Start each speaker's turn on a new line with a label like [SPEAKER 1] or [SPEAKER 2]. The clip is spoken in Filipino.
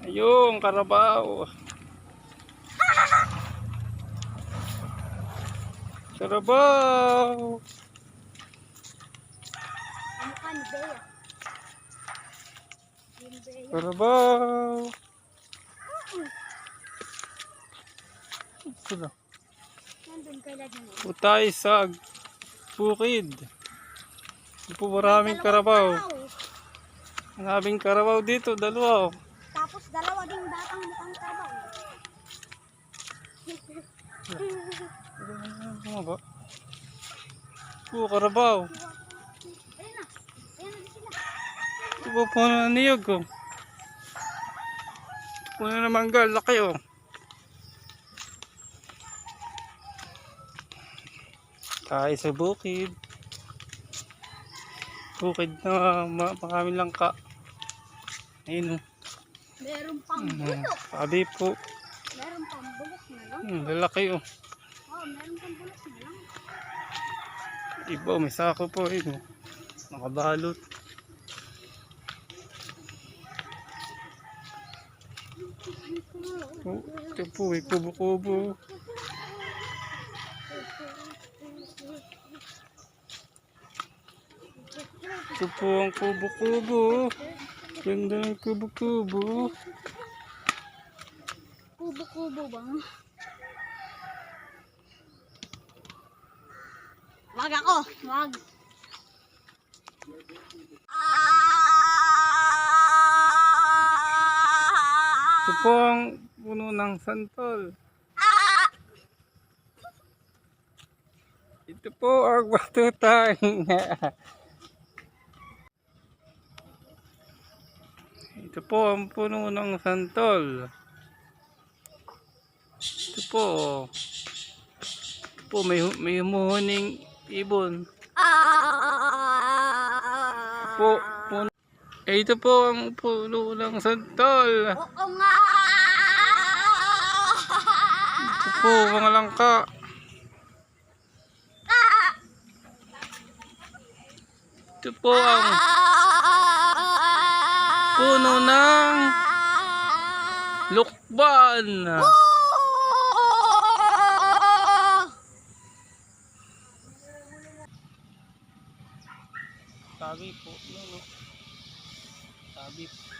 [SPEAKER 1] Ayun, karabaw. Karabaw.
[SPEAKER 2] Ano ka ni Bea? Bea.
[SPEAKER 1] Karabaw. Sila.
[SPEAKER 2] Nandun kay Daddy mo.
[SPEAKER 1] Utay sa bukid. Ito po maraming karabaw. Maraming karabaw dito, dalawa.
[SPEAKER 2] Tapos dalawa ding batang mukhang karabaw.
[SPEAKER 1] Ano ba? Karabaw.
[SPEAKER 2] Ayun na. Ayun na sila.
[SPEAKER 1] Ito po puno na niyog ko. Puno na mangga, laki oh. Tayo sa bukid. Bukid na maraming langka. Ayun oh.
[SPEAKER 2] Meron pang bulok.
[SPEAKER 1] Sabi po.
[SPEAKER 2] Meron pang bulok na lang.
[SPEAKER 1] Lalaki oh.
[SPEAKER 2] Oh, meron pang bulok na lang.
[SPEAKER 1] Iba, may sako po. Ayun oh. Nakabalot. Oh, ito po, may kubo-kubo. Ito po ang kubo-kubo. Ganda ng kubo-kubo.
[SPEAKER 2] Kubo-kubo ba? Wag ako. Wag.
[SPEAKER 1] Ito po ang puno ng santol. Ito po ang batutay. Ito po ang puno ng santol. Ito po. Ito po may humuhuning ibon. Ito po, puno. Ito po ang puno ng santol.
[SPEAKER 2] Oo nga.
[SPEAKER 1] Ito po mga langka. Ito po ang puno ng lukban. Sabi po, yun o. Sabi po.